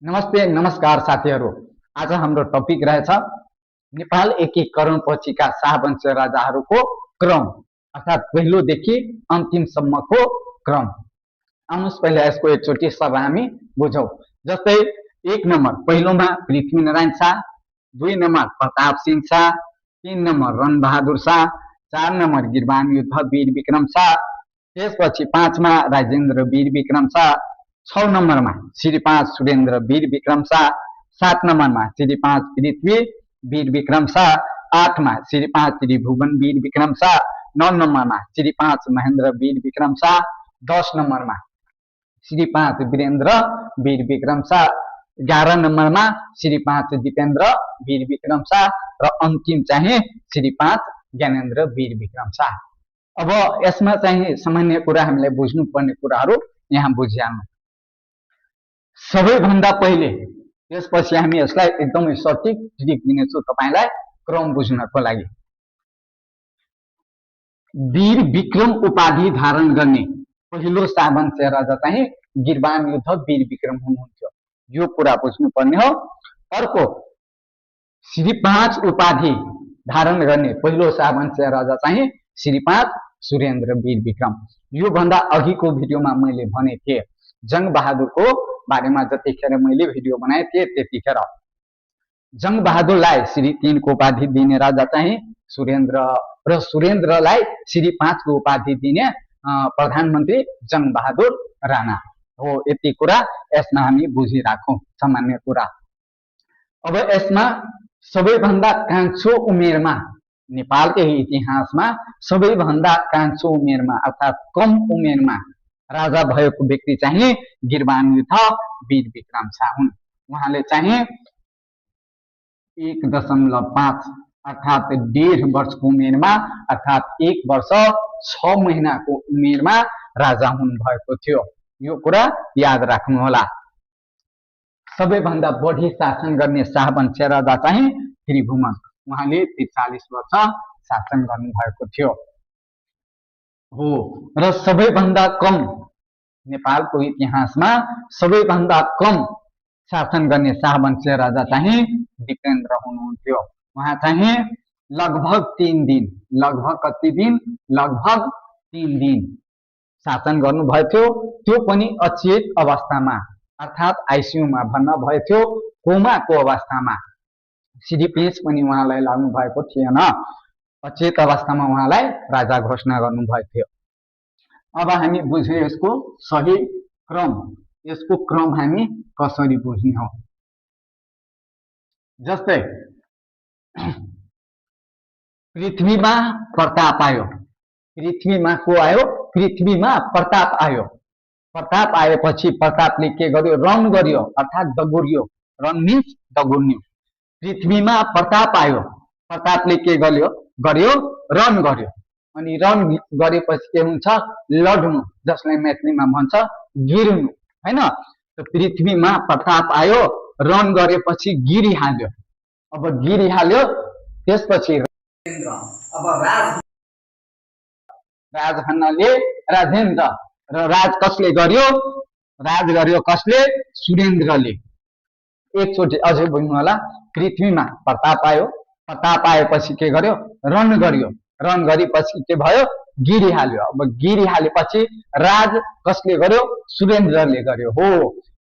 नमस्ते नमस्कार साथीहरू। आज हाम्रो टपिक रहेछ नेपाल एकीकरण पछिका शाहवंश राजाहरूको क्रम अर्थात् पहिलोदेखि अन्तिमसम्मको क्रम। आउनुहोस् पहिला यसको एकचोटि सब हामी बुझौँ। जस्तै 1 नम्बर पहिलोमा Prithvinarayan Shah, 2 number Pratap Singh Shah, 3 number Ranabahadur Shah, 4 number Girban Yuddha वीर विक्रम शाह, त्यसपछि 5 मा राजेन्द्र वीर विक्रम शाह, 6 नम्बरमा श्री 5 सुरेन्द्र वीर विक्रम शाह, 7 नम्बरमा श्री 5 पृथ्वी वीर विक्रम शाह, 8 मा श्री 5 त्रिभुवन वीर विक्रम शाह, 9 नम्बरमा श्री 5 महेन्द्र वीर विक्रम शाह, 10 नम्बरमा श्री 5 वीरेन्द्र वीर विक्रम शाह, 11 नम्बरमा श्री 5 दिपेन्द्र वीर विक्रम शाह र अन्तिम चाहिँ श्री 5 ज्ञानेन्द्र वीर विक्रम शाह। अब यसमा चाहिँ सामान्य कुरा हामीले बुझ्नुपर्ने कुराहरू यहाँ बुझिहाल्नु। सबैभन्दा पहिले त्यसपछि हामी यसलाई एकदमै सटिक ट्रिक दिनेछु तपाईलाई क्रम बुझ्नको लागि। वीर विक्रम उपाधि धारण गर्ने पहिलो शाहवंशीय राजा चाहिँ गिरबान युद्ध वीर विक्रम हुनुहुन्थ्यो, यो कुरा बुझ्नुपर्ने हो। अर्को श्री 5 उपाधि धारण गर्ने पहिलो शाहवंशीय राजा चाहिँ श्री 5 सुरेन्द्र वीर विक्रम। यो भन्दा अघिको भिडियोमा मैले भने थिए जंग बहादुरको बारेमा, जतिखेर मैले भिडियो बनाए थिए त्यतिखेर जंग बहादुरलाई श्री 3 को उपाधि दिने राजा चाहिँ सुरेन्द्र र सुरेन्द्रलाई श्री 5 को उपाधि दिने प्रधानमन्त्री जंग बहादुर राणा हो। यति कुरा यसमा हामी बुझिराखौं सामान्य कुरा। अब यसमा सबैभन्दा कान्छो उमेरमा नेपालकै इतिहासमा सबैभन्दा कान्छो उमेरमा अर्थात् कम उमेरमा राजा भएको व्यक्ति चाहिँ गिरबान युद्ध वीर विक्रम शाह हुन्। उहाँले चाहिँ 1.5 अर्थात् 1.5 वर्षको उमेरमा अर्थात् 1 वर्ष 6 महिनाको उमेरमा राजा हुनु भएको थियो। यो कुरा याद राख्नु होला। सबैभन्दा बढी शासन गर्ने शाहवंशीय राजा चाहिँ त्रिभुवन, उहाँले 43 वर्ष शासन गर्नु भएको थियो हो। र सबैभन्दा कम नेपालको इतिहासमा सबैभन्दा कम शासन गर्ने शाहवंशीय राजा चाहिँ दिपेन्द्र हुनुहुन्थ्यो। उहाँ चाहिँ लगभग 3 दिन, लगभग कति दिन, लगभग 3 दिन शासन गर्नुभएको थियो, त्यो पनि अचेत अवस्थामा अर्थात् आइसियुमा भन्न भयो थियो, कोमाको अवस्थामा। सिडिपिएच पनि उहाँलाई लाग्नु भएको थिएन, अचेत अवस्थामा उहाँलाई राजा घोषणा गर्नुभएको थियो। अब हामी बुझ्यौं यसको सही क्रम, यसको क्रम हामी कसरी बुझ्ने हो। जस्तै पृथ्वीमा प्रताप आयो, पृथ्वीमा को आयो, पृथ्वीमा प्रताप आयो। प्रताप आएपछि प्रतापले के गर्यो, रन गर्यो अर्थात् दगुर्यो, रन मिन्स दगुर्नु। पृथ्वीमा प्रताप आयो, प्रतापले के गर्यो, रन गर्यो। अनि रन गरेपछि के हुन्छ, लड्नु, जसलाई मैथिलीमा भन्छ गिर्नु हैन। त पृथ्वीमा प्रताप आयो, रन गरेपछि गिरिहाल्यो। अब गिरिहाल्यो त्यसपछि अब राज भन्नाले राजेन्द्र र राज कसले गर्यो, राज गर्यो कसले, सुरेन्द्रले। एकचोटि अझै बुझ्नु होला। पृथ्वीमा प्रताप आयो, प्रताप आएपछि के गर्यो, रन गर्यो, रन गरेपछि के भयो, गिरिहाल्यो। अब गिरिहालेपछि राज कसले गर्यो, सुरेन्द्रले गर्यो हो।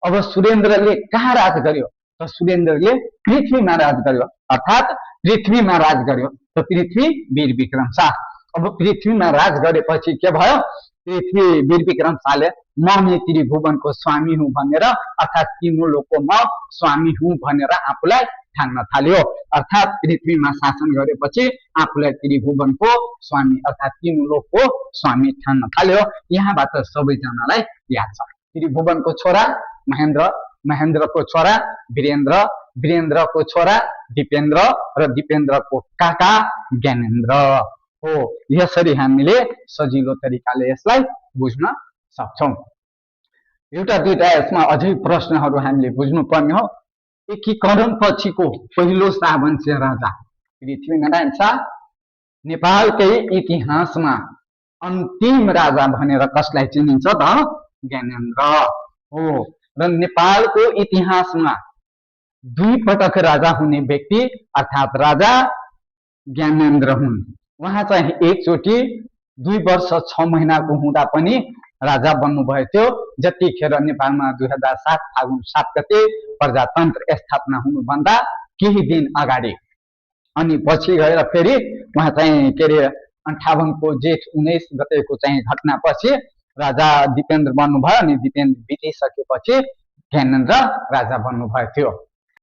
अब सुरेन्द्रले कहाँ राज गर्यो, त सुरेन्द्रले पृथ्वीमा राज गर्यो अर्थात् पृथ्वीमा राज गर्यो। त पृथ्वी वीर विक्रम शाह। अब पृथ्वीमा राज गरेपछि के भयो, पृथ्वी वीर विक्रम शाहले म त्रिभुवनको स्वामी हुँ भनेर अर्थात् तीनों लोकको म स्वामी हुँ भनेर आफूलाई ठान्न थाल्यो। अर्थात् पृथ्वीमा शासन गरेपछि आफूलाई त्रिभुवनको स्वामी अर्थात् तीनों लोकको स्वामी ठान्न थाल्यो। यहाँबाट सबैजनालाई याद छ, त्रिभुवनको छोरा महेन्द्र, महेन्द्रको छोरा वीरेन्द्र, वीरेन्द्रको छोरा दिपेन्द्र र दिपेन्द्रको काका ज्ञानेन्द्र हो। यसरी हामीले सजिलो तरिकाले यसलाई बुझ्न सक्छौं। एउटा दुईटा यसमा अझै प्रश्नहरू हामीले बुझ्नुपर्ने हो। एकीकरण पछिको पहिलो शाहवंशीय राजा पृथ्वीनारायण शाह, नेपालकै इतिहासमा अन्तिम राजा भनेर कसलाई चिनिन्छ त, ज्ञानेन्द्र हो। र नेपालको इतिहासमा 2 पटक राजा हुने व्यक्ति अर्थात् राजा ज्ञानेन्द्र हुन्। उहाँ चाहिँ एकचोटि 2 वर्ष 6 महिनाको हुँदा पनि राजा बन्नुभएको थियो, जतिखेर नेपालमा 2007 फागुन 7 गते प्रजातन्त्र स्थापना हुनुभन्दा केही दिन अगाडि। अनि पछि गएर फेरि उहाँ चाहिँ के अरे 58 को जेठ 19 गतेको चाहिँ घटनापछि राजा दिपेन्द्र बन्नुभयो अनि दिपेन्द्र बितिसकेपछि ज्ञानेन्द्र राजा बन्नुभएको थियो।